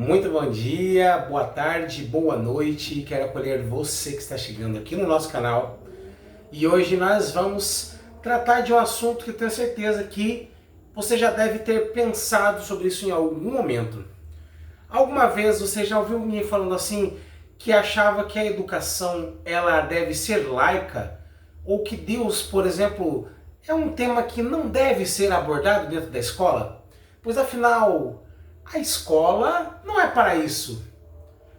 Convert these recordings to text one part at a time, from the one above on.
Muito bom dia, boa tarde, boa noite. Quero acolher você que está chegando aqui no nosso canal. E hoje nós vamos tratar de um assunto que eu tenho certeza que você já deve ter pensado sobre isso em algum momento. Alguma vez você já ouviu alguém falando assim que achava que a educação ela deve ser laica? Ou que Deus, por exemplo, é um tema que não deve ser abordado dentro da escola? Pois afinal, a escola não é para isso.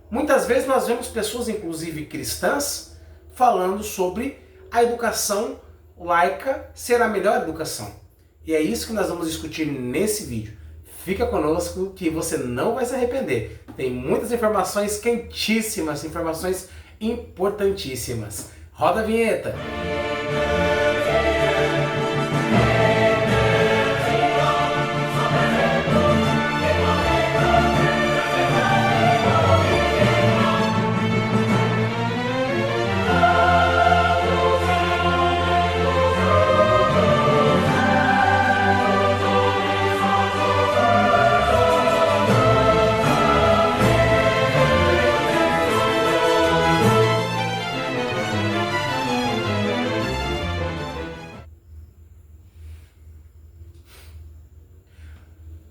Muitas vezes nós vemos pessoas, inclusive cristãs, falando sobre a educação laica ser a melhor educação. E é isso que nós vamos discutir nesse vídeo. Fica conosco que você não vai se arrepender. Tem muitas informações quentíssimas, informações importantíssimas. Roda a vinheta!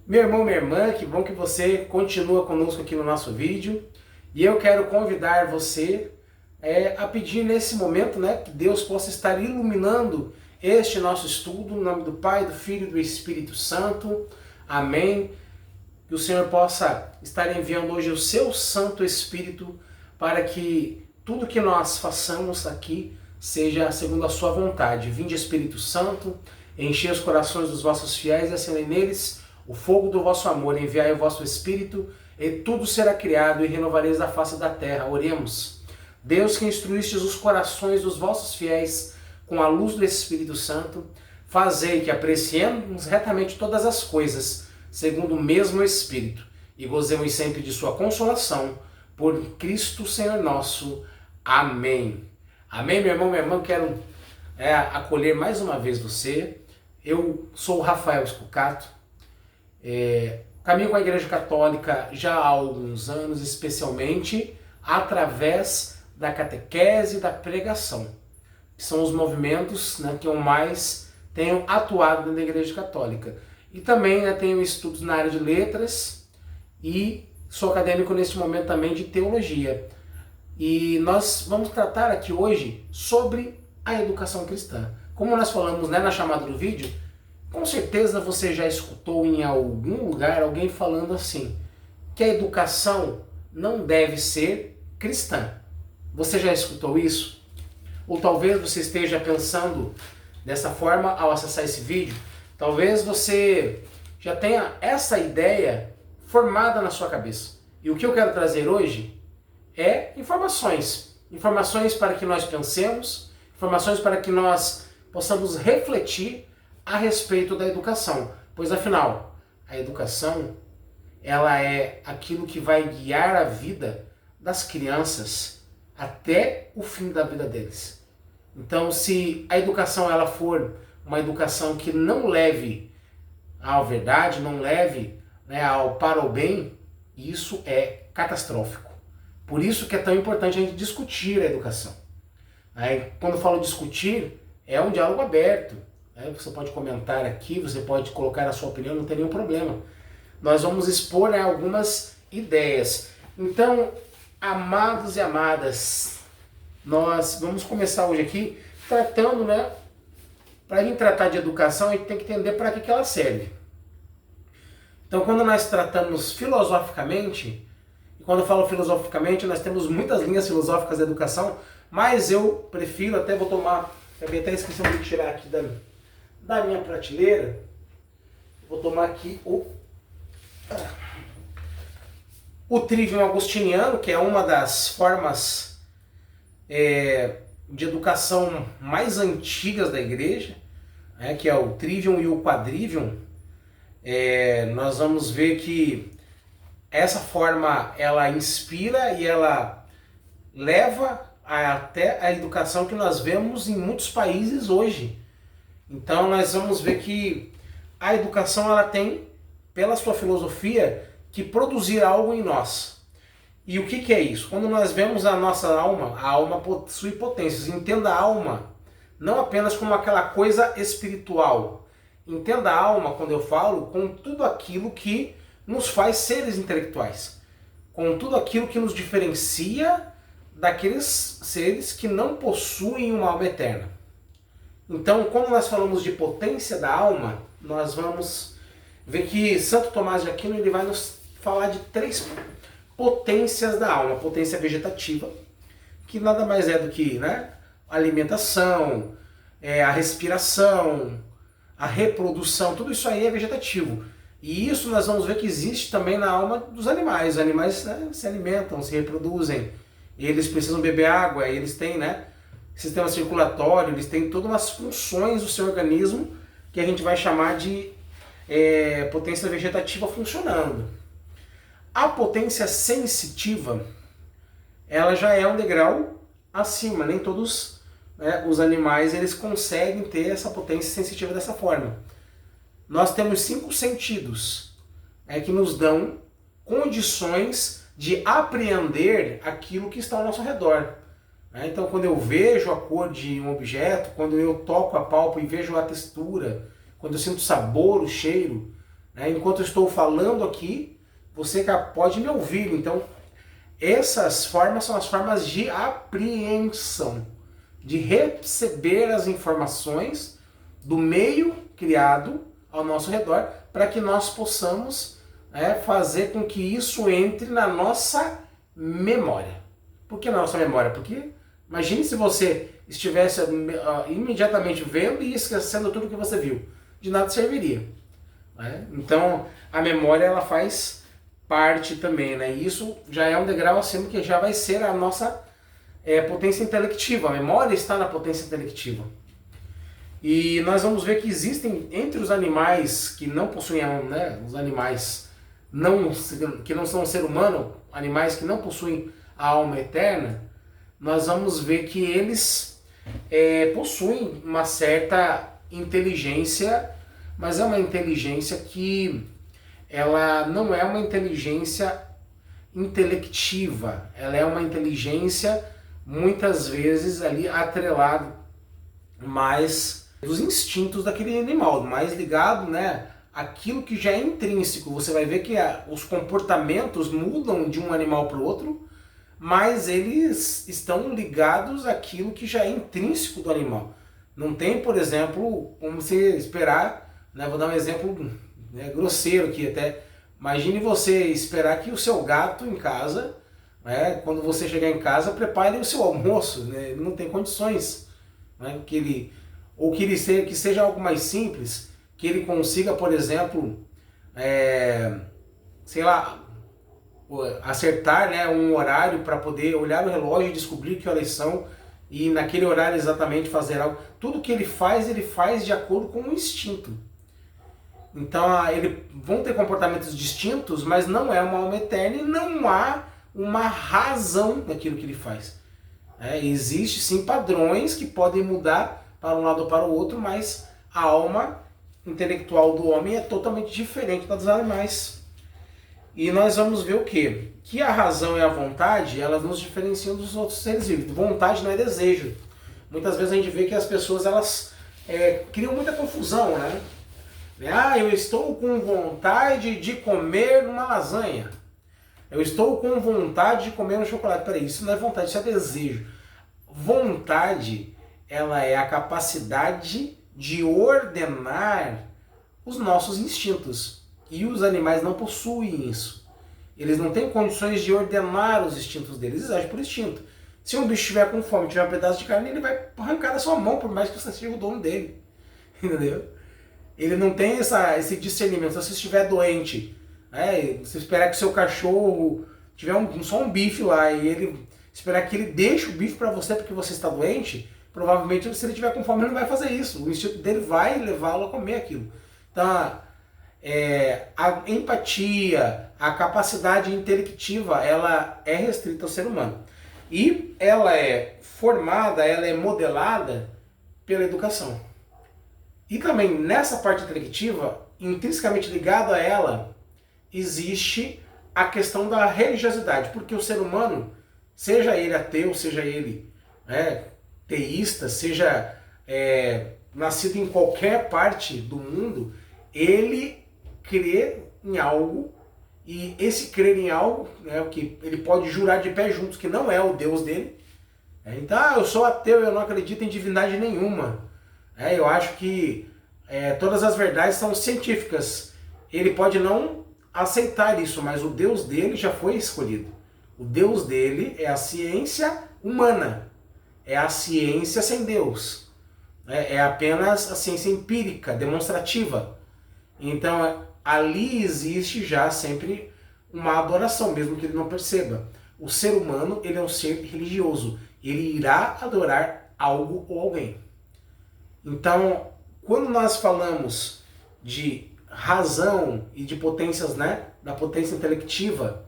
Meu irmão, minha irmã, que bom que você continua conosco aqui no nosso vídeo. E eu quero convidar você a pedir nesse momento, que Deus possa estar iluminando este nosso estudo, no nome do Pai, do Filho e do Espírito Santo. Amém. Que o Senhor possa estar enviando hoje o seu Santo Espírito para que tudo que nós façamos aqui seja segundo a sua vontade. Vinde, Espírito Santo, enchei os corações dos vossos fiéis e acendei neles o fogo do vosso amor, enviai o vosso Espírito, e tudo será criado, e renovareis a face da terra. Oremos. Deus, que instruístes os corações dos vossos fiéis com a luz do Espírito Santo, fazei que apreciemos retamente todas as coisas, segundo o mesmo Espírito, e gozemos sempre de sua consolação, por Cristo Senhor nosso. Amém. Amém, meu irmão, minha irmã, quero acolher mais uma vez você. Eu sou o Rafael Scucato. Caminho com a Igreja Católica já há alguns anos, especialmente através da catequese e da pregação, que são os movimentos que eu mais tenho atuado dentro da Igreja Católica. E também tenho estudos na área de letras e sou acadêmico neste momento também de teologia. E nós vamos tratar aqui hoje sobre a educação cristã. Como nós falamos na chamada do vídeo, com certeza você já escutou em algum lugar alguém falando assim, que a educação não deve ser cristã. Você já escutou isso? Ou talvez você esteja pensando dessa forma ao acessar esse vídeo. Talvez você já tenha essa ideia formada na sua cabeça. E o que eu quero trazer hoje é informações. Informações para que nós pensemos, informações para que nós possamos refletir a respeito da educação, pois afinal, a educação ela é aquilo que vai guiar a vida das crianças até o fim da vida deles. Então, se a educação ela for uma educação que não leve à verdade, não leve para o bem, isso é catastrófico. Por isso que é tão importante a gente discutir a educação. Quando eu falo discutir, é um diálogo aberto. Você pode comentar aqui, você pode colocar a sua opinião, não tem nenhum problema. Nós vamos expor algumas ideias. Então, amados e amadas, nós vamos começar hoje aqui tratando, para a gente tratar de educação, a gente tem que entender para que ela serve. Então, quando nós tratamos filosoficamente, e quando eu falo filosoficamente, nós temos muitas linhas filosóficas da educação, mas eu prefiro, até vou tomar, acabei até esquecendo de tirar aqui da minha prateleira, vou tomar aqui o Trivium Agostiniano, que é uma das formas de educação mais antigas da igreja, que é o Trivium e o Quadrivium. Nós vamos ver que essa forma ela inspira e ela leva até a educação que nós vemos em muitos países hoje. Então nós vamos ver que a educação ela tem, pela sua filosofia, que produzir algo em nós. E o que é isso? Quando nós vemos a nossa alma, a alma possui potências. Entenda a alma não apenas como aquela coisa espiritual. Entenda a alma, quando eu falo, com tudo aquilo que nos faz seres intelectuais. Com tudo aquilo que nos diferencia daqueles seres que não possuem uma alma eterna. Então, quando nós falamos de potência da alma, nós vamos ver que Santo Tomás de Aquino ele vai nos falar de 3 potências da alma. Potência vegetativa, que nada mais é do que, né, a alimentação, a respiração, a reprodução, tudo isso aí é vegetativo. E isso nós vamos ver que existe também na alma dos animais. Os animais, né, se alimentam, se reproduzem, eles precisam beber água, eles têm, né, sistema circulatório, eles têm todas as funções do seu organismo que a gente vai chamar de potência vegetativa funcionando. A potência sensitiva, ela já é um degrau acima, nem todos, né, os animais eles conseguem ter essa potência sensitiva dessa forma. Nós temos 5 sentidos que nos dão condições de apreender aquilo que está ao nosso redor. Então, quando eu vejo a cor de um objeto, quando eu toco a pálpebra e vejo a textura, quando eu sinto o sabor, o cheiro, enquanto eu estou falando aqui, você pode me ouvir. Então, essas formas são as formas de apreensão, de receber as informações do meio criado ao nosso redor, para que nós possamos fazer com que isso entre na nossa memória. Por que na nossa memória? Porque imagine se você estivesse imediatamente vendo e esquecendo tudo que você viu. De nada serviria. Então, a memória ela faz parte também. E isso já é um degrau acima, que já vai ser a nossa potência intelectiva. A memória está na potência intelectiva. E nós vamos ver que existem entre os animais que não possuem, os animais que não são ser humano, animais que não possuem a alma eterna, nós vamos ver que eles possuem uma certa inteligência, mas é uma inteligência que ela não é uma inteligência intelectiva, ela é uma inteligência muitas vezes ali atrelada mais dos instintos daquele animal, mais ligado, àquilo que já é intrínseco. Você vai ver que os comportamentos mudam de um animal para o outro, mas eles estão ligados àquilo que já é intrínseco do animal. Não tem, por exemplo, como você esperar, vou dar um exemplo grosseiro aqui até. Imagine você esperar que o seu gato em casa, quando você chegar em casa, prepare o seu almoço. Ele não tem condições. Que seja algo mais simples, que ele consiga, por exemplo, acertar um horário para poder olhar o relógio e descobrir que horas são e naquele horário exatamente fazer algo. Tudo que ele faz de acordo com o instinto. Então, eles vão ter comportamentos distintos, mas não é uma alma eterna e não há uma razão naquilo que ele faz. Existe sim padrões que podem mudar para um lado ou para o outro, mas a alma intelectual do homem é totalmente diferente da dos animais. E nós vamos ver o quê? Que a razão e a vontade, elas nos diferenciam dos outros seres vivos. Vontade não é desejo. Muitas vezes a gente vê que as pessoas elas criam muita confusão, eu estou com vontade de comer uma lasanha. Eu estou com vontade de comer um chocolate. Peraí, isso não é vontade, isso é desejo. Vontade, ela é a capacidade de ordenar os nossos instintos. E os animais não possuem isso. Eles não têm condições de ordenar os instintos deles, eles agem por instinto. Se um bicho estiver com fome, tiver um pedaço de carne, ele vai arrancar da sua mão, por mais que você seja o dono dele. Entendeu? Ele não tem esse discernimento. Se você estiver doente, você esperar que o seu cachorro tiver só um bife lá e ele esperar que ele deixe o bife para você porque você está doente, provavelmente se ele tiver com fome ele não vai fazer isso. O instinto dele vai levá-lo a comer aquilo. Então, a empatia, a capacidade intelectiva, ela é restrita ao ser humano. E ela é formada, ela é modelada pela educação. E também nessa parte intelectiva, intrinsecamente ligado a ela, existe a questão da religiosidade, porque o ser humano, seja ele ateu, seja ele teísta, seja nascido em qualquer parte do mundo, ele crê em algo, e esse crer em algo, o que ele pode jurar de pé juntos que não é o Deus dele. Então, eu sou ateu, eu não acredito em divindade nenhuma. Eu acho que todas as verdades são científicas. Ele pode não aceitar isso, mas o Deus dele já foi escolhido. O Deus dele é a ciência humana, é a ciência sem Deus. É apenas a ciência empírica, demonstrativa. Então, ali existe já sempre uma adoração, mesmo que ele não perceba. O ser humano, ele é um ser religioso. Ele irá adorar algo ou alguém. Então, quando nós falamos de razão e de potências, da potência intelectiva,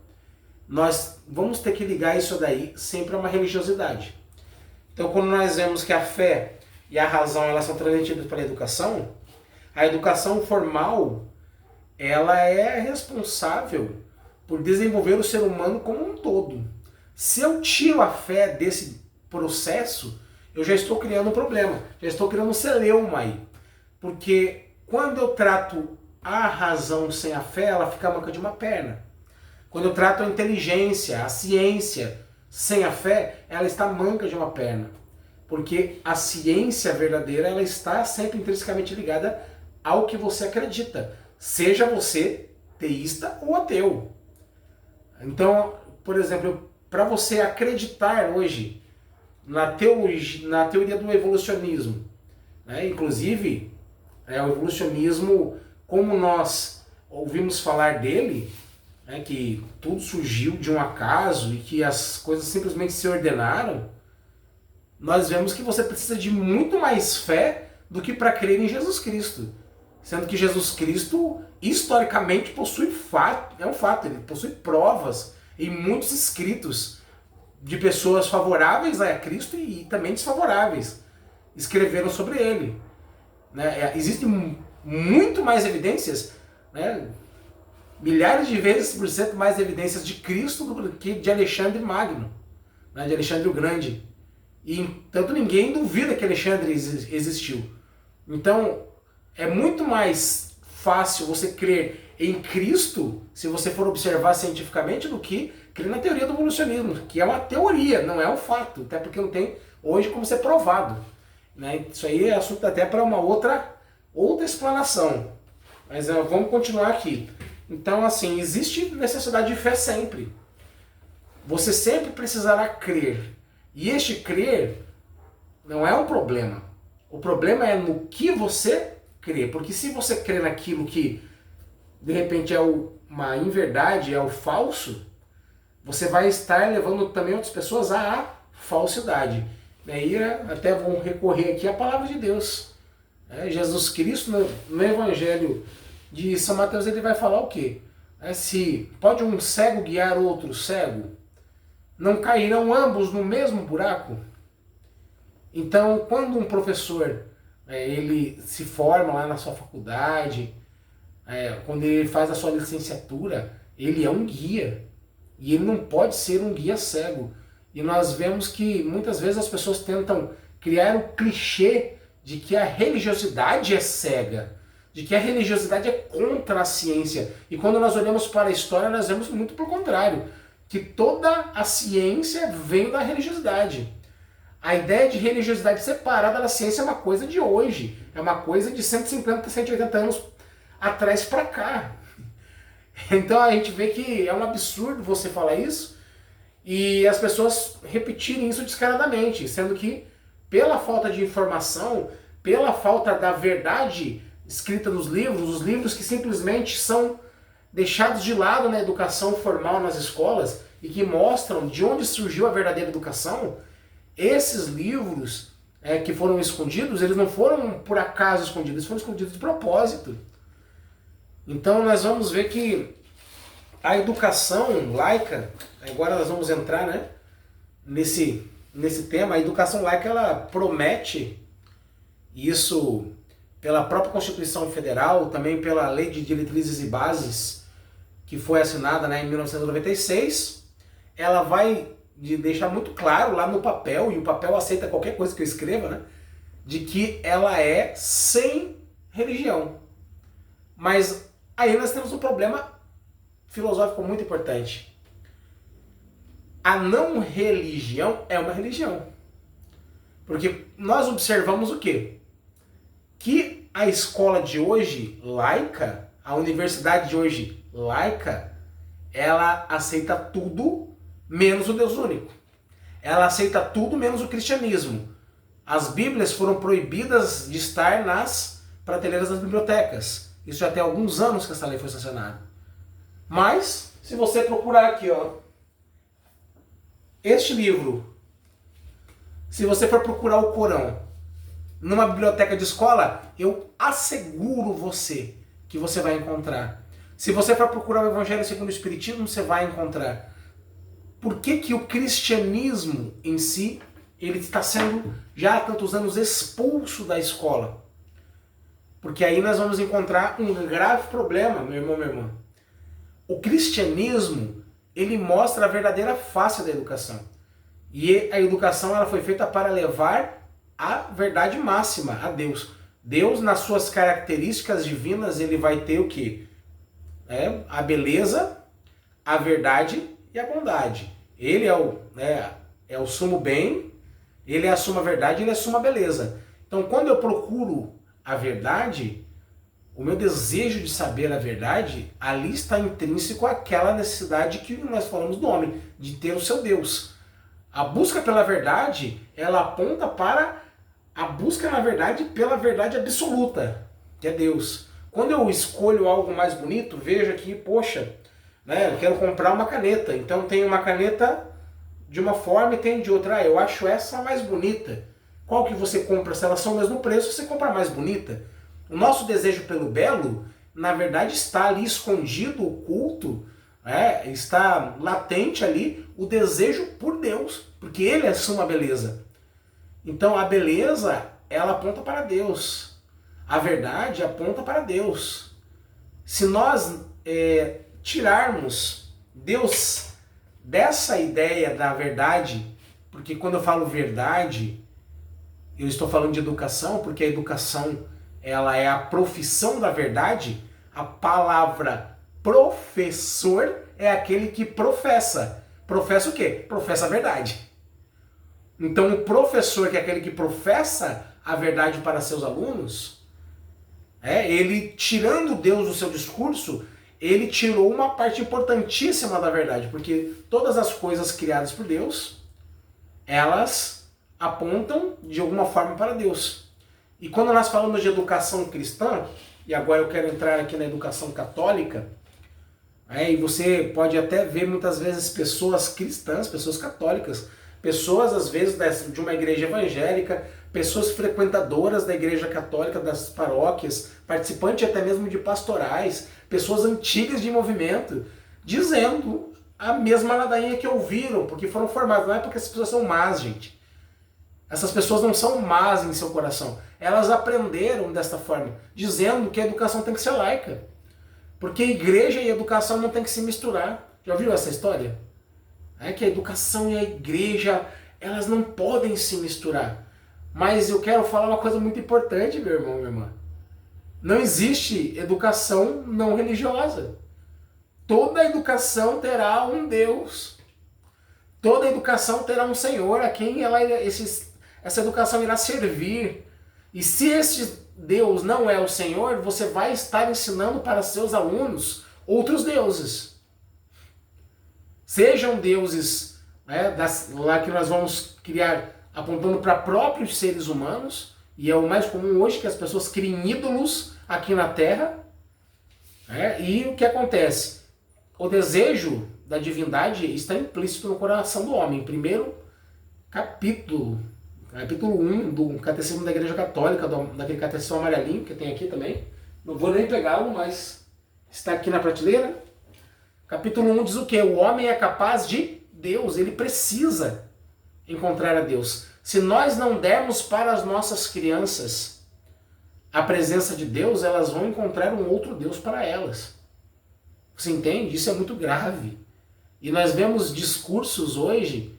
nós vamos ter que ligar isso daí sempre a uma religiosidade. Então, quando nós vemos que a fé e a razão elas são transmitidas pela educação, a educação formal ela é responsável por desenvolver o ser humano como um todo. Se eu tiro a fé desse processo, eu já estou criando um problema, já estou criando um celeuma aí. Porque quando eu trato a razão sem a fé, ela fica manca de uma perna. Quando eu trato a inteligência, a ciência sem a fé, ela está manca de uma perna. Porque a ciência verdadeira, ela está sempre intrinsecamente ligada ao que você acredita. Seja você teísta ou ateu. Então, por exemplo, para você acreditar hoje na teoria do evolucionismo, inclusive o evolucionismo, como nós ouvimos falar dele, que tudo surgiu de um acaso e que as coisas simplesmente se ordenaram, nós vemos que você precisa de muito mais fé do que para crer em Jesus Cristo. Sendo que Jesus Cristo, historicamente, possui fato, é um fato, ele possui provas e muitos escritos de pessoas favoráveis a Cristo e também desfavoráveis. Escreveram sobre ele. Existem muito mais evidências, milhares de vezes por cento mais evidências de Cristo do que de Alexandre Magno, de Alexandre o Grande. E tanto ninguém duvida que Alexandre existiu. Então, é muito mais fácil você crer em Cristo, se você for observar cientificamente, do que crer na teoria do evolucionismo, que é uma teoria, não é um fato, até porque não tem hoje como ser provado. Isso aí é assunto até para uma outra explanação. Mas vamos continuar aqui. Então, assim, existe necessidade de fé sempre. Você sempre precisará crer. E este crer não é um problema. O problema é no que você crê. Porque se você crê naquilo que, de repente, é uma inverdade, é o falso, você vai estar levando também outras pessoas à falsidade. E aí até vão recorrer aqui à palavra de Deus. Jesus Cristo, no Evangelho de São Mateus, ele vai falar o quê? Se pode um cego guiar outro cego, não cairão ambos no mesmo buraco? Então, quando um professor ele se forma lá na sua faculdade, quando ele faz a sua licenciatura, ele é um guia. E ele não pode ser um guia cego. E nós vemos que muitas vezes as pessoas tentam criar o clichê de que a religiosidade é cega, de que a religiosidade é contra a ciência. E quando nós olhamos para a história, nós vemos muito pelo contrário, que toda a ciência vem da religiosidade. A ideia de religiosidade separada da ciência é uma coisa de hoje, é uma coisa de 150, 180 anos atrás para cá. Então a gente vê que é um absurdo você falar isso e as pessoas repetirem isso descaradamente, sendo que pela falta de informação, pela falta da verdade escrita nos livros, os livros que simplesmente são deixados de lado na educação formal nas escolas e que mostram de onde surgiu a verdadeira educação, esses livros que foram escondidos, eles não foram por acaso escondidos, eles foram escondidos de propósito. Então nós vamos ver que a educação laica, agora nós vamos entrar nesse tema, a educação laica ela promete, isso pela própria Constituição Federal, também pela Lei de Diretrizes e Bases, que foi assinada, né, em 1996, ela vai deixar muito claro lá no papel, e o papel aceita qualquer coisa que eu escreva, né, de que ela é sem religião. Mas aí nós temos um problema filosófico muito importante. A não religião é uma religião. Porque nós observamos o quê? Que a escola de hoje, laica, a universidade de hoje, laica, ela aceita tudo menos o Deus único. Ela aceita tudo menos o cristianismo. As Bíblias foram proibidas de estar nas prateleiras das bibliotecas. Isso já tem alguns anos que essa lei foi sancionada. Mas, se você procurar aqui, ó, este livro, se você for procurar o Corão numa biblioteca de escola, eu asseguro você que você vai encontrar. Se você for procurar o Evangelho segundo o Espiritismo, você vai encontrar. Por que que o cristianismo em si, ele está sendo já há tantos anos expulso da escola? Porque aí nós vamos encontrar um grave problema, meu irmão, minha irmã. O cristianismo, ele mostra a verdadeira face da educação. E a educação, ela foi feita para levar a verdade máxima, a Deus. Deus, nas suas características divinas, ele vai ter o quê? A beleza, a verdade e a bondade. Ele é o sumo bem, ele é a suma verdade, ele é a suma beleza. Então, quando eu procuro a verdade, o meu desejo de saber a verdade, ali está intrínseco aquela necessidade que nós falamos do homem, de ter o seu Deus. A busca pela verdade, ela aponta para a busca, na verdade, pela verdade absoluta, que é Deus. Quando eu escolho algo mais bonito, vejo aqui, poxa, eu quero comprar uma caneta. Então tem uma caneta de uma forma e tem de outra. Eu acho essa mais bonita. Qual que você compra? Se elas são o mesmo preço, você compra a mais bonita. O nosso desejo pelo belo, na verdade, está ali escondido, oculto, está latente ali o desejo por Deus, porque Ele é a suma beleza. Então a beleza, ela aponta para Deus. A verdade aponta para Deus. Se nós tirarmos Deus dessa ideia da verdade, porque quando eu falo verdade, eu estou falando de educação, porque a educação, ela é a profissão da verdade. A palavra professor é aquele que professa. Professa o quê? Professa a verdade. Então o professor, que é aquele que professa a verdade para seus alunos, ele tirando Deus do seu discurso, ele tirou uma parte importantíssima da verdade, porque todas as coisas criadas por Deus, elas apontam de alguma forma para Deus. E quando nós falamos de educação cristã, e agora eu quero entrar aqui na educação católica, e você pode até ver muitas vezes pessoas cristãs, pessoas católicas, pessoas às vezes de uma igreja evangélica, pessoas frequentadoras da igreja católica, das paróquias, participantes até mesmo de pastorais, pessoas antigas de movimento, dizendo a mesma ladainha que ouviram, porque foram formadas. Não é porque essas pessoas são más, gente. Essas pessoas não são más em seu coração. Elas aprenderam desta forma, dizendo que a educação tem que ser laica. Porque igreja e educação não tem que se misturar. Já ouviu essa história? Que a educação e a igreja, elas não podem se misturar. Mas eu quero falar uma coisa muito importante, meu irmão, minha irmã. Não existe educação não religiosa. Toda educação terá um Deus. Toda educação terá um Senhor a quem essa educação irá servir. E se esse Deus não é o Senhor, você vai estar ensinando para seus alunos outros deuses. Sejam deuses lá que nós vamos criar apontando para próprios seres humanos, e é o mais comum hoje que as pessoas criem ídolos aqui na Terra. E o que acontece? O desejo da divindade está implícito no coração do homem. Primeiro capítulo 1 do Catecismo da Igreja Católica, daquele catecismo amarelinho que tem aqui também. Não vou nem pegá-lo, mas está aqui na prateleira. Capítulo 1 diz o quê? O homem é capaz de Deus, ele precisa encontrar a Deus. Se nós não dermos para as nossas crianças a presença de Deus, elas vão encontrar um outro Deus para elas. Você entende? Isso é muito grave. E nós vemos discursos hoje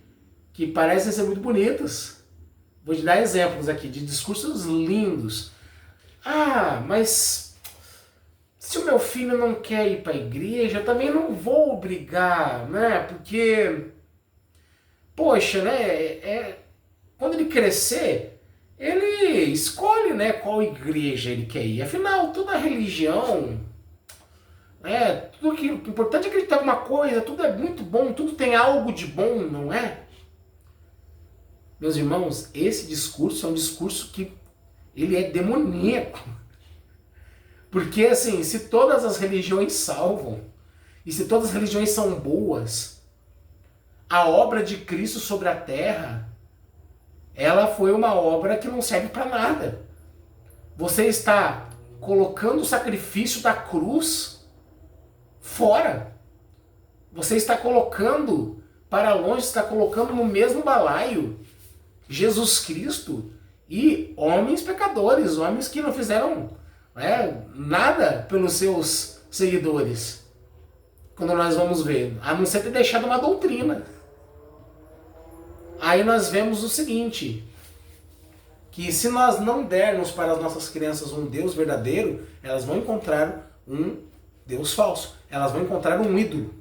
que parecem ser muito bonitos. Vou te dar exemplos aqui de discursos lindos. Ah, mas se o meu filho não quer ir para a igreja, eu também não vou obrigar, né? Porque, poxa, né? Quando ele crescer, ele escolhe, né, qual igreja ele quer ir. Afinal, toda religião, tudo que, o importante é acreditar em alguma coisa, tudo é muito bom, tudo tem algo de bom, não é? Meus irmãos, esse discurso é um discurso que ele é demoníaco. Porque assim, se todas as religiões salvam, e se todas as religiões são boas, a obra de Cristo sobre a terra, ela foi uma obra que não serve para nada. Você está colocando o sacrifício da cruz fora. Você está colocando para longe, está colocando no mesmo balaio Jesus Cristo e homens pecadores, homens que não fizeram nada pelos seus seguidores. Quando nós vamos ver, a não ser ter deixado uma doutrina. Aí nós vemos o seguinte, que se nós não dermos para as nossas crianças um Deus verdadeiro, elas vão encontrar um Deus falso. Elas vão encontrar um ídolo.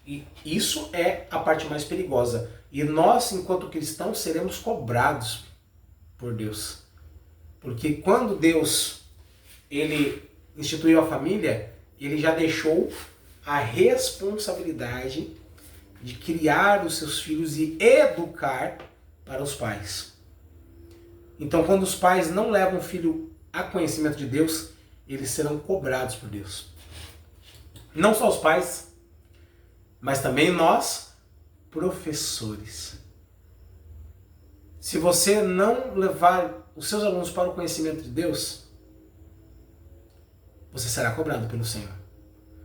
E isso é a parte mais perigosa. E nós, enquanto cristãos, seremos cobrados por Deus. Porque quando Deus ele instituiu a família, ele já deixou a responsabilidade de criar os seus filhos e educar para os pais. Então, quando os pais não levam o filho a conhecimento de Deus, eles serão cobrados por Deus. Não só os pais, mas também nós, professores. Se você não levar os seus alunos para o conhecimento de Deus, você será cobrado pelo Senhor.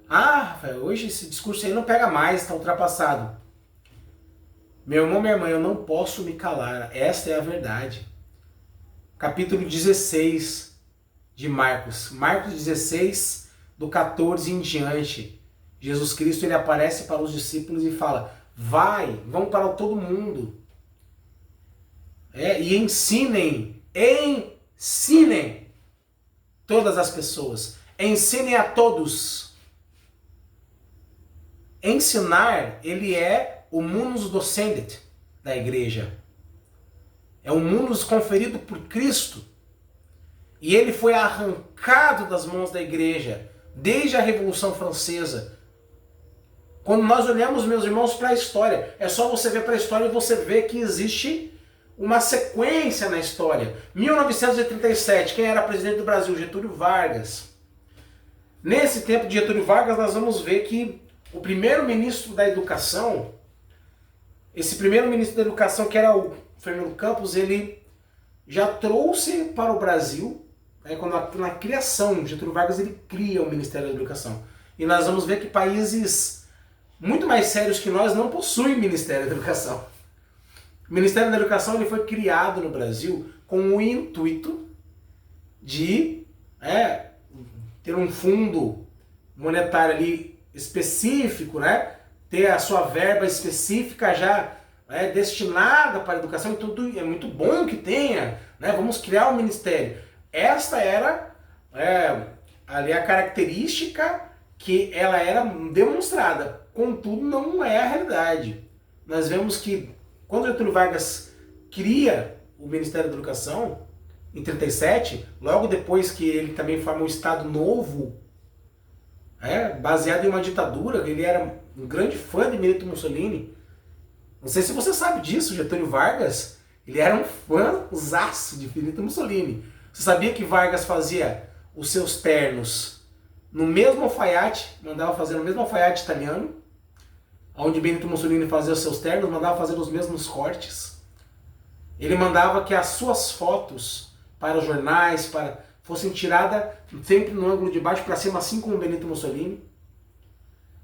Ah, Rafael, hoje esse discurso aí não pega mais, está ultrapassado. Meu irmão, minha irmã, eu não posso me calar. Esta é a verdade. Capítulo 16 de Marcos. Marcos 16, do 14 em diante. Jesus Cristo ele aparece para os discípulos e fala: vão para todo mundo. E ensinem todas as pessoas. Ensinem a todos. Ensinar, ele é o munus docendit da igreja. É o munus conferido por Cristo. E ele foi arrancado das mãos da igreja desde a Revolução Francesa. Quando nós olhamos, meus irmãos, para a história, é só você ver para a história e você vê que existe uma sequência na história. 1937, quem era presidente do Brasil? Getúlio Vargas. Nesse tempo de Getúlio Vargas, nós vamos ver que o primeiro-ministro da Educação, esse primeiro-ministro da Educação, que era o Fernando Campos, ele já trouxe para o Brasil, quando na criação, Getúlio Vargas ele cria o Ministério da Educação. E nós vamos ver que países muito mais sérios que nós não possuem Ministério da Educação. O Ministério da Educação ele foi criado no Brasil com o intuito de ter um fundo monetário ali específico, ter a sua verba específica já destinada para a educação, e tudo é muito bom que tenha, vamos criar um ministério. Esta era ali a característica que ela era demonstrada, contudo não é a realidade. Nós vemos que quando Getúlio Vargas cria o Ministério da Educação, em 1937, logo depois que ele também forma um Estado novo, baseado em uma ditadura, ele era um grande fã de Benito Mussolini. Não sei se você sabe disso, Getúlio Vargas, ele era um fãzaço de Benito Mussolini. Você sabia que Vargas fazia os seus ternos no mesmo alfaiate, mandava fazer no mesmo alfaiate italiano, onde Benito Mussolini fazia os seus ternos, mandava fazer os mesmos cortes. Ele mandava que as suas fotos para os jornais fossem tiradas sempre no ângulo de baixo para cima, assim como Benito Mussolini.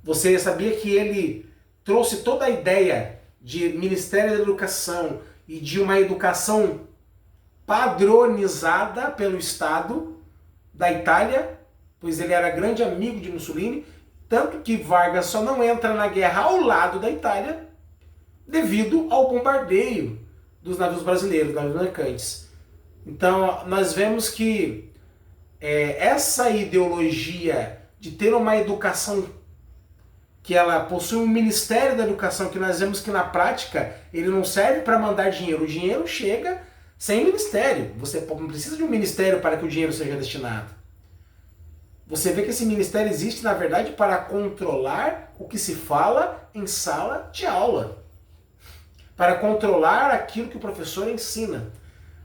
Você sabia que ele trouxe toda a ideia de Ministério da Educação e de uma educação padronizada pelo Estado da Itália, pois ele era grande amigo de Mussolini, Tanto que Vargas só não entra na guerra ao lado da Itália devido ao bombardeio dos navios brasileiros, navios mercantes. Então, nós vemos que essa ideologia de ter uma educação que ela possui um Ministério da Educação, que nós vemos que na prática ele não serve para mandar dinheiro. O dinheiro chega sem ministério. Você não precisa de um ministério para que o dinheiro seja destinado. Você vê que esse ministério existe, na verdade, para controlar o que se fala em sala de aula. Para controlar aquilo que o professor ensina,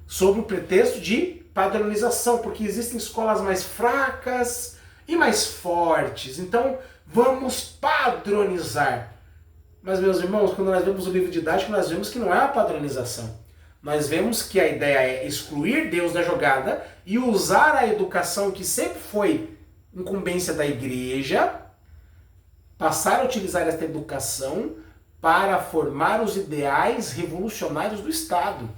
sob o pretexto de padronização, porque existem escolas mais fracas e mais fortes. Então, vamos padronizar. Mas, meus irmãos, quando nós vemos o livro didático, nós vemos que não é uma padronização. Nós vemos que a ideia é excluir Deus da jogada e usar a educação que sempre foi incumbência da igreja, passar a utilizar esta educação para formar os ideais revolucionários do Estado.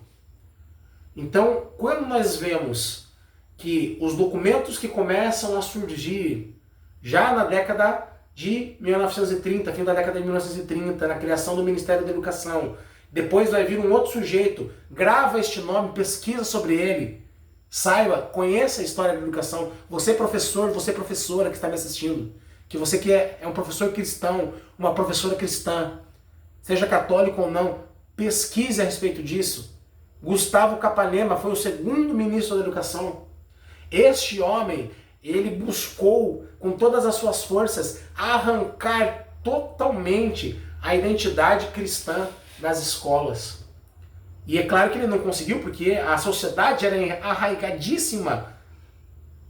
Então, quando nós vemos que os documentos que começam a surgir já na década de 1930, fim da década de 1930, na criação do Ministério da Educação, depois vai vir um outro sujeito, grava este nome, pesquisa sobre ele, saiba, conheça a história da educação. Você professor, você professora que está me assistindo, que você que é um professor cristão, uma professora cristã, seja católico ou não, pesquise a respeito disso. Gustavo Capanema foi o segundo ministro da Educação. Este homem, ele buscou com todas as suas forças arrancar totalmente a identidade cristã das escolas. E é claro que ele não conseguiu, porque a sociedade era arraigadíssima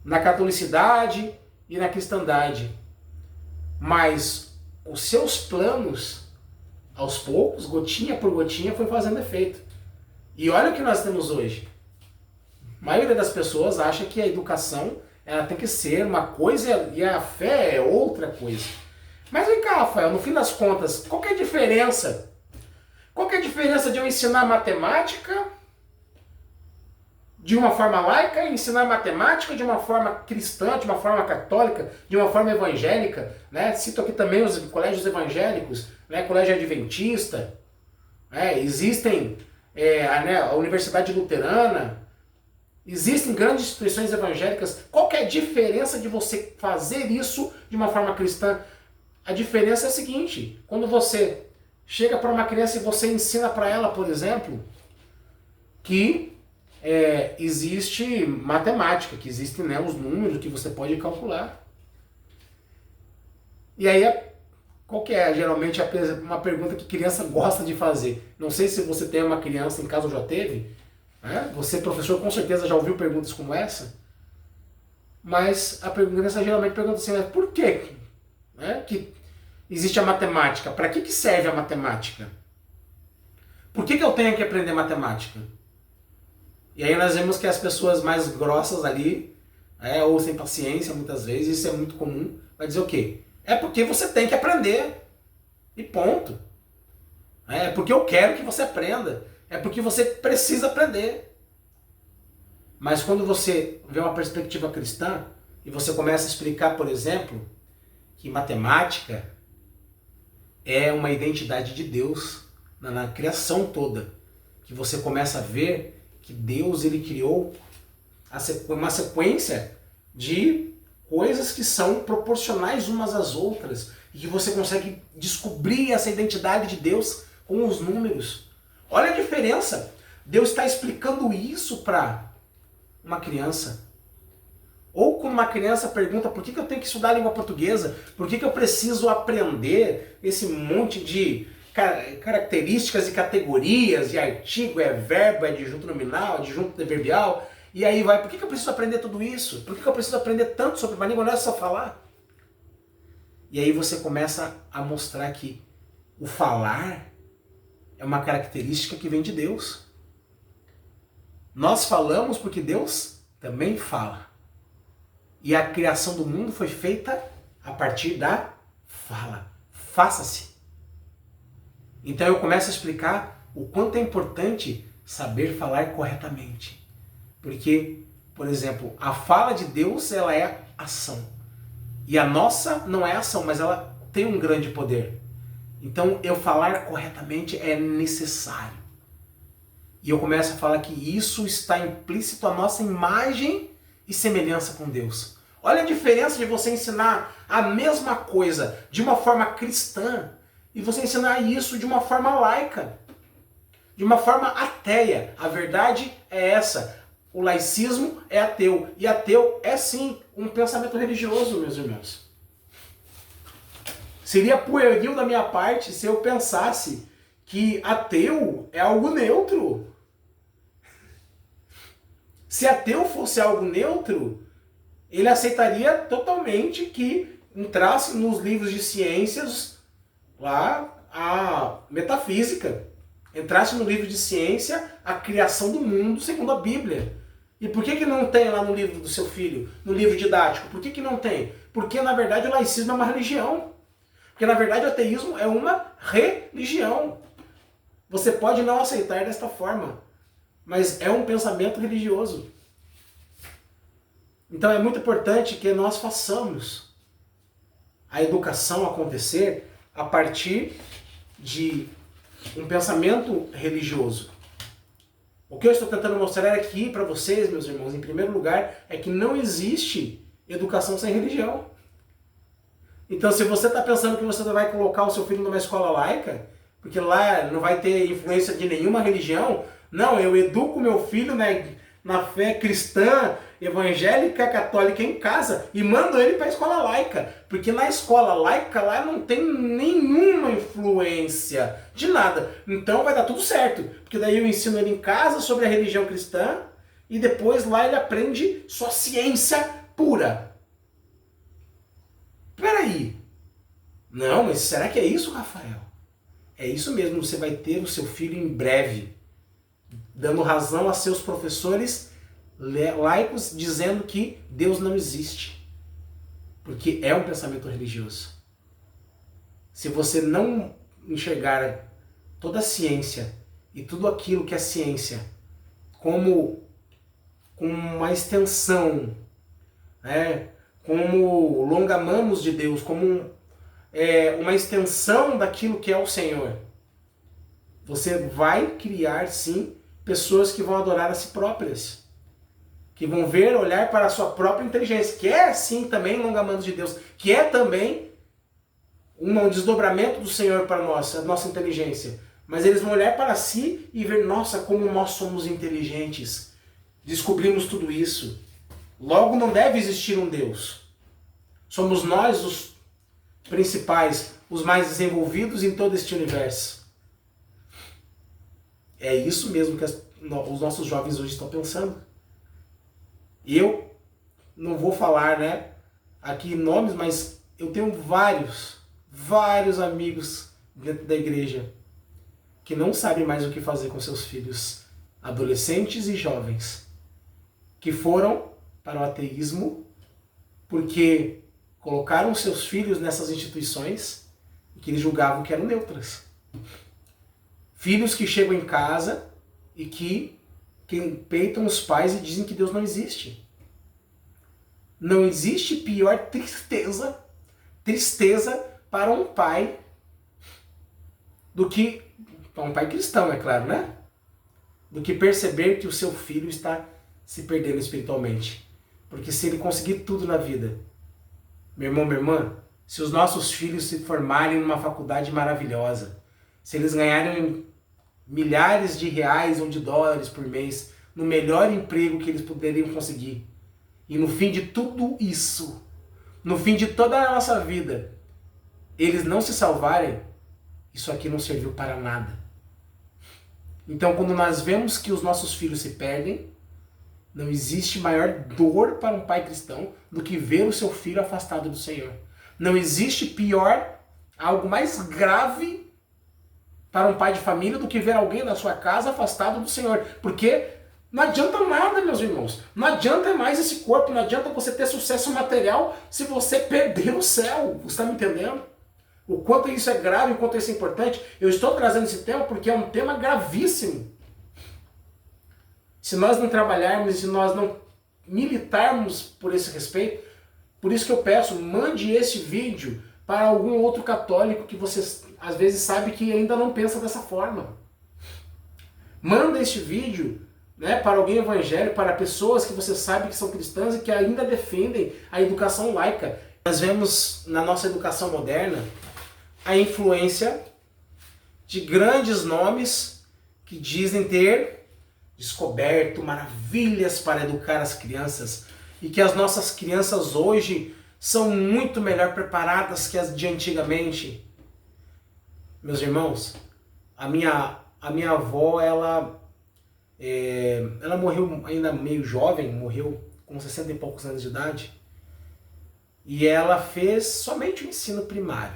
na catolicidade e na cristandade. Mas os seus planos, aos poucos, gotinha por gotinha, foi fazendo efeito. E olha o que nós temos hoje. A maioria das pessoas acha que a educação ela tem que ser uma coisa e a fé é outra coisa. Mas vem cá, Rafael, no fim das contas, qual que é a diferença? Qual que é a diferença de eu ensinar matemática de uma forma laica e ensinar matemática de uma forma cristã, de uma forma católica, de uma forma evangélica? Né? Cito aqui também os colégios evangélicos, né? Colégio Adventista, existem a Universidade Luterana, existem grandes instituições evangélicas. Qual que é a diferença de você fazer isso de uma forma cristã? A diferença é a seguinte: quando você chega para uma criança e você ensina para ela, por exemplo, que existe matemática, que existem, né, os números que você pode calcular. E aí, qual que é geralmente uma pergunta que criança gosta de fazer? Não sei se você tem uma criança em casa ou já teve, né? Você, professor, com certeza já ouviu perguntas como essa, mas a criança geralmente pergunta assim, mas por quê, né, que existe a matemática? Para que serve a matemática? Por que eu tenho que aprender matemática? E aí nós vemos que as pessoas mais grossas ali, ou sem paciência muitas vezes, isso é muito comum, vai dizer o quê? É porque você tem que aprender. E ponto. É porque eu quero que você aprenda. É porque você precisa aprender. Mas quando você vê uma perspectiva cristã e você começa a explicar, por exemplo, que matemática é uma identidade de Deus na criação toda, que você começa a ver que Deus ele criou uma sequência de coisas que são proporcionais umas às outras e que você consegue descobrir essa identidade de Deus com os números. Olha a diferença. Deus está explicando isso para uma criança. Ou quando uma criança pergunta por que eu tenho que estudar a língua portuguesa, por que eu preciso aprender esse monte de características e categorias, de artigo, verbo, adjunto nominal, adjunto adverbial, e aí vai, por que eu preciso aprender tudo isso? Por que eu preciso aprender tanto sobre uma língua? Não é só falar. E aí você começa a mostrar que o falar é uma característica que vem de Deus. Nós falamos porque Deus também fala. E a criação do mundo foi feita a partir da fala. Faça-se. Então eu começo a explicar o quanto é importante saber falar corretamente. Porque, por exemplo, a fala de Deus ela é ação. E a nossa não é ação, mas ela tem um grande poder. Então, eu falar corretamente é necessário. E eu começo a falar que isso está implícito à nossa imagem e semelhança com Deus. Olha a diferença de você ensinar a mesma coisa de uma forma cristã e você ensinar isso de uma forma laica, de uma forma ateia. A verdade é essa. O laicismo é ateu. E ateu é sim um pensamento religioso, meus irmãos. Seria pueril da minha parte se eu pensasse que ateu é algo neutro. Se ateu fosse algo neutro, ele aceitaria totalmente que entrasse nos livros de ciências lá a metafísica. Entrasse no livro de ciência a criação do mundo segundo a Bíblia. E por que não tem lá no livro do seu filho, no livro didático? Por que não tem? Porque na verdade o laicismo é uma religião. Porque na verdade o ateísmo é uma religião. Você pode não aceitar desta forma, mas é um pensamento religioso. Então é muito importante que nós façamos a educação acontecer a partir de um pensamento religioso. O que eu estou tentando mostrar aqui para vocês, meus irmãos, em primeiro lugar, é que não existe educação sem religião. Então, se você está pensando que você vai colocar o seu filho numa escola laica, porque lá não vai ter influência de nenhuma religião, não, eu educo meu filho na fé cristã, evangélica, católica em casa e mando ele para a escola laica, porque na escola laica lá não tem nenhuma influência de nada, então vai dar tudo certo, porque daí eu ensino ele em casa sobre a religião cristã e depois lá ele aprende só ciência pura. Peraí, não, mas será que é isso, Rafael? É isso mesmo, você vai ter o seu filho em breve, dando razão a seus professores laicos, dizendo que Deus não existe. Porque é um pensamento religioso. Se você não enxergar toda a ciência e tudo aquilo que é ciência como uma extensão, como longa-manos de Deus, como uma extensão daquilo que é o Senhor, você vai criar, sim, pessoas que vão adorar a si próprias, que vão ver, olhar para a sua própria inteligência, que é, sim, também longa-manos de Deus, que é também um desdobramento do Senhor para nós, a nossa inteligência. Mas eles vão olhar para si e ver, nossa, como nós somos inteligentes, descobrimos tudo isso. Logo não deve existir um Deus. Somos nós os principais, os mais desenvolvidos em todo este universo. É isso mesmo que os nossos jovens hoje estão pensando. Eu não vou falar, aqui nomes, mas eu tenho vários amigos dentro da igreja que não sabem mais o que fazer com seus filhos, adolescentes e jovens, que foram para o ateísmo porque colocaram seus filhos nessas instituições que eles julgavam que eram neutras. Filhos que chegam em casa e que peitam os pais e dizem que Deus não existe. Não existe pior tristeza para um pai do que, para um pai cristão, é claro, do que perceber que o seu filho está se perdendo espiritualmente. Porque se ele conseguir tudo na vida, meu irmão, minha irmã, se os nossos filhos se formarem numa faculdade maravilhosa, se eles ganharem milhares de reais ou de dólares por mês, no melhor emprego que eles poderiam conseguir, e no fim de tudo isso, no fim de toda a nossa vida, eles não se salvarem, isso aqui não serviu para nada. Então, quando nós vemos que os nossos filhos se perdem, não existe maior dor para um pai cristão do que ver o seu filho afastado do Senhor. Não existe pior, algo mais grave para um pai de família do que ver alguém da sua casa afastado do Senhor. Porque não adianta nada, meus irmãos. Não adianta mais esse corpo, não adianta você ter sucesso material se você perder o céu. Você está me entendendo? O quanto isso é grave, o quanto isso é importante. Eu estou trazendo esse tema porque é um tema gravíssimo. Se nós não trabalharmos e se nós não militarmos por esse respeito, Por isso que eu peço, mande esse vídeo para algum outro católico que você às vezes sabe que ainda não pensa dessa forma. Manda este vídeo, né, para alguém evangélico, para pessoas que você sabe que são cristãs e que ainda defendem a educação laica. Nós vemos na nossa educação moderna a influência de grandes nomes que dizem ter descoberto maravilhas para educar as crianças e que as nossas crianças hoje são muito melhor preparadas que as de antigamente. Meus irmãos, a minha avó, ela morreu ainda meio jovem, morreu com 60 e poucos anos de idade, e ela fez somente o ensino primário.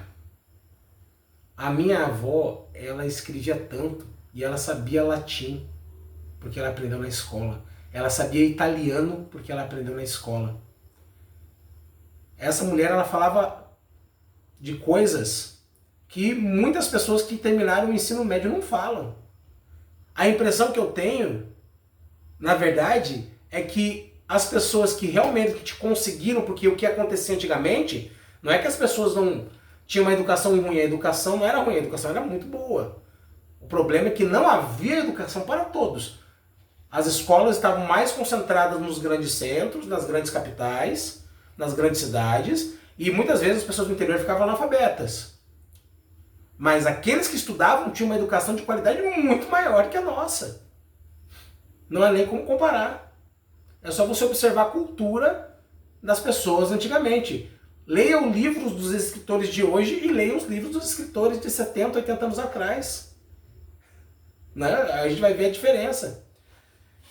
A minha avó, ela escrevia tanto e ela sabia latim, porque ela aprendeu na escola. Ela sabia italiano, porque ela aprendeu na escola. Essa mulher, ela falava de coisas que muitas pessoas que terminaram o ensino médio não falam. A impressão que eu tenho, na verdade, é que as pessoas que realmente conseguiram, porque o que acontecia antigamente, não é que as pessoas não tinham uma educação ruim, a educação não era ruim, a educação era muito boa. O problema é que não havia educação para todos. As escolas estavam mais concentradas nos grandes centros, nas grandes capitais, nas grandes cidades, e muitas vezes as pessoas do interior ficavam analfabetas. Mas aqueles que estudavam tinham uma educação de qualidade muito maior que a nossa. Não é nem como comparar. É só você observar a cultura das pessoas antigamente. Leia os livros dos escritores de hoje e leia os livros dos escritores de 70, 80 anos atrás. Né? A gente vai ver a diferença.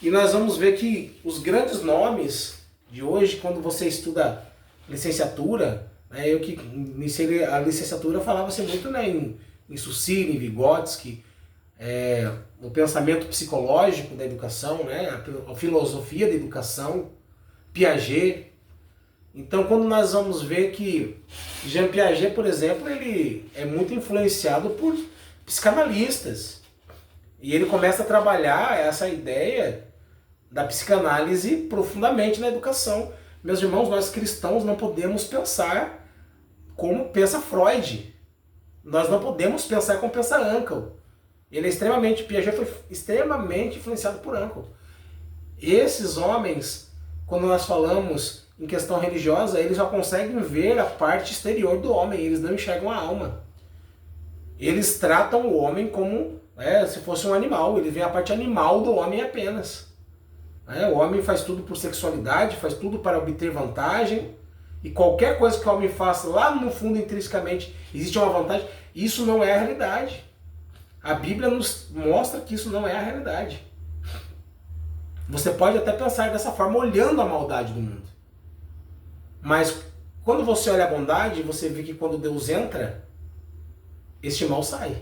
E nós vamos ver que os grandes nomes de hoje, quando você estuda licenciatura, né, eu que iniciei a licenciatura falava-se muito, né, em Susini, em Vygotsky, o pensamento psicológico da educação, né, a filosofia da educação, Piaget. Então, quando nós vamos ver que Jean Piaget, por exemplo, ele é muito influenciado por psicanalistas. E ele começa a trabalhar essa ideia da psicanálise profundamente na educação. Meus irmãos, nós cristãos não podemos pensar como pensa Freud. Nós não podemos pensar como pensa Uncle. Piaget foi extremamente influenciado por Uncle. Esses homens, quando nós falamos em questão religiosa, eles só conseguem ver a parte exterior do homem, eles não enxergam a alma. Eles tratam o homem como se fosse um animal, eles veem a parte animal do homem apenas. O homem faz tudo por sexualidade, faz tudo para obter vantagem, e qualquer coisa que o homem faça lá no fundo, intrinsecamente, existe uma vantagem. Isso não é a realidade. A Bíblia nos mostra que isso não é a realidade. Você pode até pensar dessa forma, olhando a maldade do mundo. Mas quando você olha a bondade, você vê que quando Deus entra, este mal sai.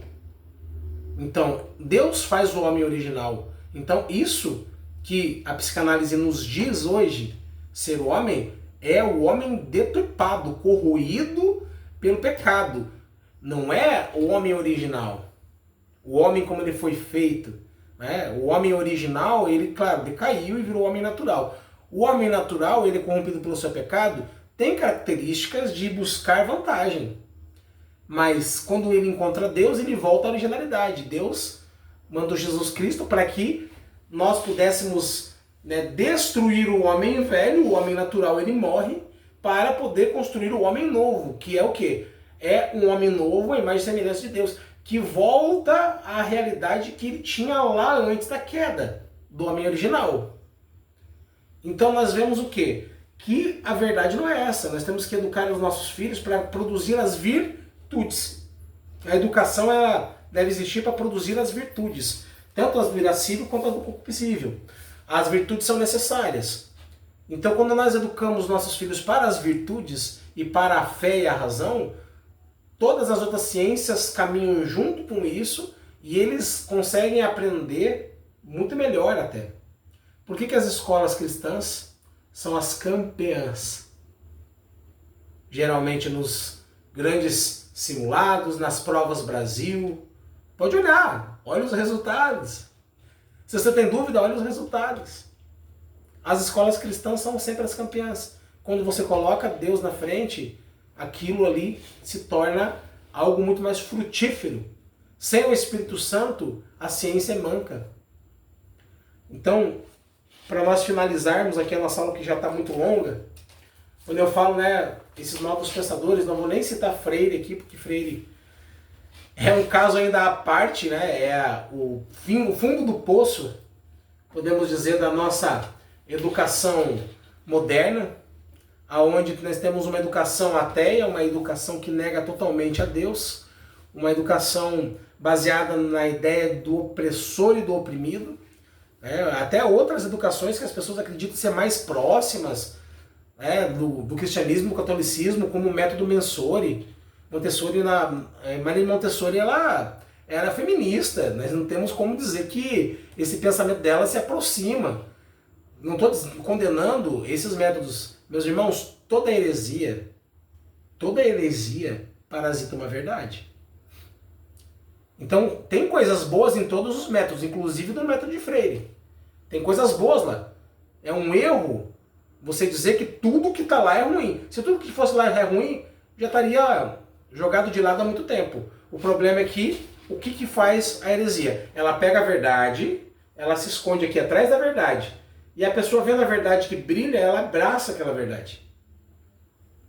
Então, Deus faz o homem original. Então, isso que a psicanálise nos diz hoje, ser o homem, é o homem deturpado, corroído pelo pecado. Não é o homem original. O homem como ele foi feito. O homem original, ele, claro, decaiu e virou homem natural. O homem natural, ele corrompido pelo seu pecado, tem características de buscar vantagem. Mas quando ele encontra Deus, ele volta à originalidade. Deus mandou Jesus Cristo para que nós pudéssemos destruir o homem velho, o homem natural ele morre, para poder construir o homem novo, que é o quê? É um homem novo, a imagem e semelhança de Deus, que volta à realidade que ele tinha lá antes da queda do homem original. Então nós vemos o quê? Que a verdade não é essa. Nós temos que educar os nossos filhos para produzir as virtudes. A educação ela deve existir para produzir as virtudes, tanto as do irascível quanto as do concupiscível. As virtudes são necessárias. Então, quando nós educamos nossos filhos para as virtudes e para a fé e a razão, todas as outras ciências caminham junto com isso e eles conseguem aprender muito melhor até. Por que as escolas cristãs são as campeãs? Geralmente nos grandes simulados, nas provas Brasil. Pode olhar, olha os resultados. Se você tem dúvida, olha os resultados. As escolas cristãs são sempre as campeãs. quando você coloca Deus na frente, aquilo ali se torna algo muito mais frutífero. Sem o Espírito Santo, a ciência é manca. Então, para nós finalizarmos aqui a nossa aula, que já está muito longa, quando eu falo, né, esses novos pensadores, não vou nem citar Freire aqui, porque Freire é um caso ainda à parte, né, é o fundo do poço, podemos dizer, da nossa educação moderna, aonde nós temos uma educação ateia, uma educação que nega totalmente a Deus, uma educação baseada na ideia do opressor e do oprimido, até outras educações que as pessoas acreditam ser mais próximas do cristianismo, do catolicismo, como o método Montessori. Maria Montessori, ela era feminista, nós não temos como dizer que esse pensamento dela se aproxima. Não estou condenando esses métodos. Meus irmãos, toda heresia parasita uma verdade. Então, tem coisas boas em todos os métodos, inclusive no método de Freire. Tem coisas boas lá. É um erro você dizer que tudo que está lá é ruim. Se tudo que fosse lá é ruim, já estaria jogado de lado há muito tempo. O problema é que, o que faz a heresia? Ela pega a verdade, ela se esconde aqui atrás da verdade. E a pessoa vendo a verdade que brilha, ela abraça aquela verdade.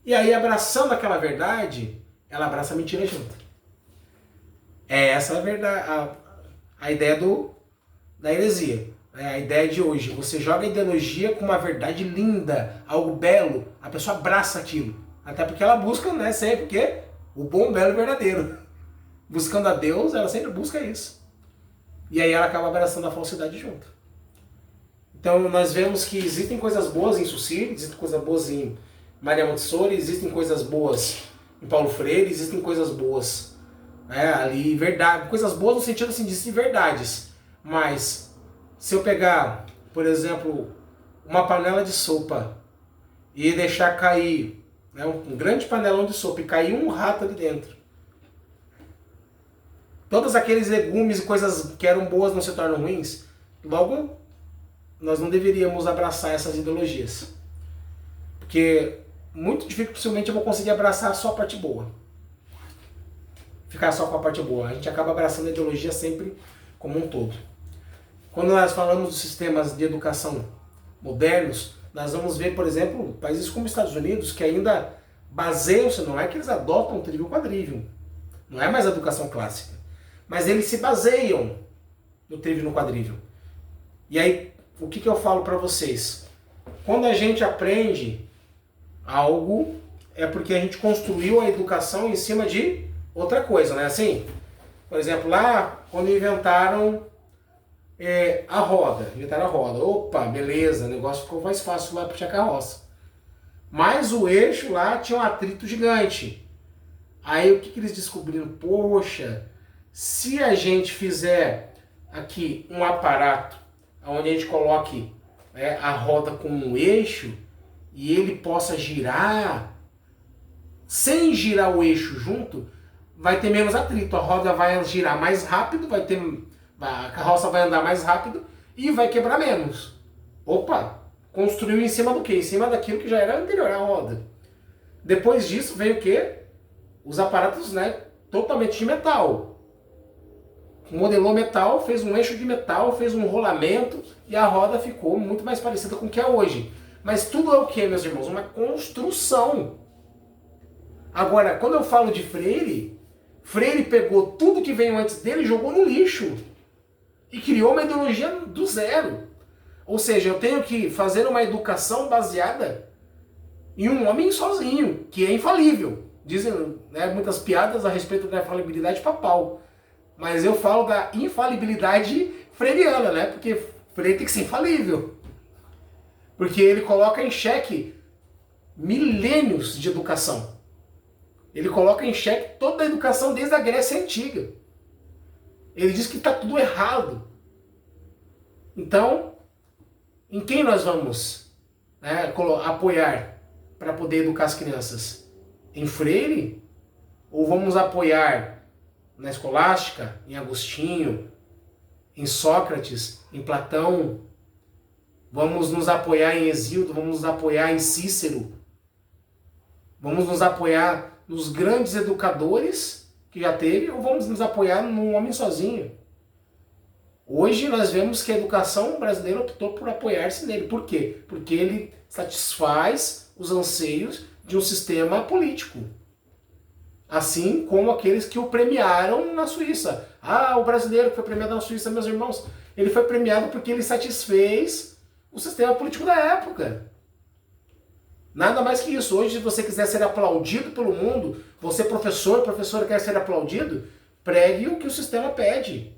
E aí, abraçando aquela verdade, ela abraça a mentira junto. É essa a verdade, a ideia da heresia. É a ideia de hoje. Você joga a ideologia com uma verdade linda, algo belo, a pessoa abraça aquilo. Até porque ela busca, né, sempre porque o bom, belo e verdadeiro. Buscando a Deus, ela sempre busca isso. E aí ela acaba abraçando a falsidade junto. Então nós vemos que existem coisas boas em Saussure, existem coisas boas em Maria Montessori, existem coisas boas em Paulo Freire, existem coisas boas ali, verdade, coisas boas no sentido assim, de verdades. Mas se eu pegar, por exemplo, uma panela de sopa e deixar cair um grande panelão de sopa e cair um rato ali dentro, todos aqueles legumes e coisas que eram boas não se tornam ruins, logo nós não deveríamos abraçar essas ideologias. Porque muito dificilmente eu vou conseguir abraçar só a parte boa. Ficar só com a parte boa. A gente acaba abraçando a ideologia sempre como um todo. Quando nós falamos dos sistemas de educação modernos, nós vamos ver, por exemplo, países como os Estados Unidos, que ainda baseiam-se, não é que eles adotam o trivium quadrivium, não é mais a educação clássica, mas eles se baseiam no trivium e no quadrivium. E aí, o que eu falo para vocês? Quando a gente aprende algo, é porque a gente construiu a educação em cima de outra coisa, não é assim? Por exemplo, lá, quando inventaram a roda. Opa, beleza, o negócio ficou mais fácil lá puxar carroça. Mas o eixo lá tinha um atrito gigante. Aí o que eles descobriram? Poxa, se a gente fizer aqui um aparato onde a gente coloque a roda com um eixo e ele possa girar, sem girar o eixo junto, vai ter menos atrito. A roda vai girar mais rápido, a carroça vai andar mais rápido e vai quebrar menos. Opa, construiu em cima do quê? Em cima daquilo que já era anterior à roda. Depois disso veio o quê? Os aparatos totalmente de metal. Modelou metal, fez um eixo de metal, fez um rolamento e a roda ficou muito mais parecida com o que é hoje. Mas tudo é o que, meus irmãos? Uma construção. Agora, quando eu falo de Freire, Freire pegou tudo que veio antes dele e jogou no lixo. E criou uma ideologia do zero. Ou seja, eu tenho que fazer uma educação baseada em um homem sozinho, que é infalível. Dizem muitas piadas a respeito da infalibilidade papal. Mas eu falo da infalibilidade freiriana, porque Freire tem que ser infalível. Porque ele coloca em xeque milênios de educação. Ele coloca em xeque toda a educação desde a Grécia Antiga. Ele diz que está tudo errado. Então, em quem nós vamos apoiar para poder educar as crianças? Em Freire? Ou vamos apoiar na Escolástica, em Agostinho, em Sócrates, em Platão? Vamos nos apoiar em Hesíodo, vamos nos apoiar em Cícero, Vamos nos apoiar nos grandes educadores que já teve ou vamos nos apoiar num homem sozinho? Hoje nós vemos que a educação brasileira optou por apoiar-se nele. Por quê? Porque ele satisfaz os anseios de um sistema político. Assim como aqueles que o premiaram na Suíça. Ah, o brasileiro que foi premiado na Suíça, meus irmãos, ele foi premiado porque ele satisfez o sistema político da época. Nada mais que isso. Hoje, se você quiser ser aplaudido pelo mundo, você professor, professora quer ser aplaudido, pregue o que o sistema pede.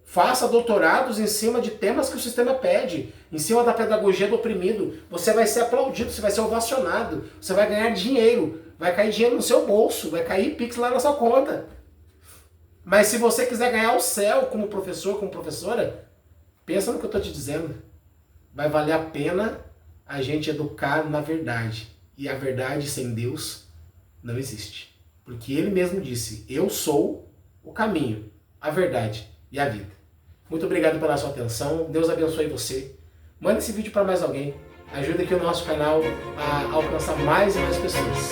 Faça doutorados em cima de temas que o sistema pede, em cima da pedagogia do oprimido. Você vai ser aplaudido, você vai ser ovacionado, você vai ganhar dinheiro, vai cair dinheiro no seu bolso, vai cair Pix lá na sua conta. Mas se você quiser ganhar o céu como professor, como professora, pensa no que eu estou te dizendo. Vai valer a pena a gente educar na verdade. E a verdade sem Deus não existe. Porque ele mesmo disse, eu sou o caminho, a verdade e a vida. Muito obrigado pela sua atenção. Deus abençoe você. Manda esse vídeo para mais alguém. Ajuda aqui o nosso canal a alcançar mais e mais pessoas.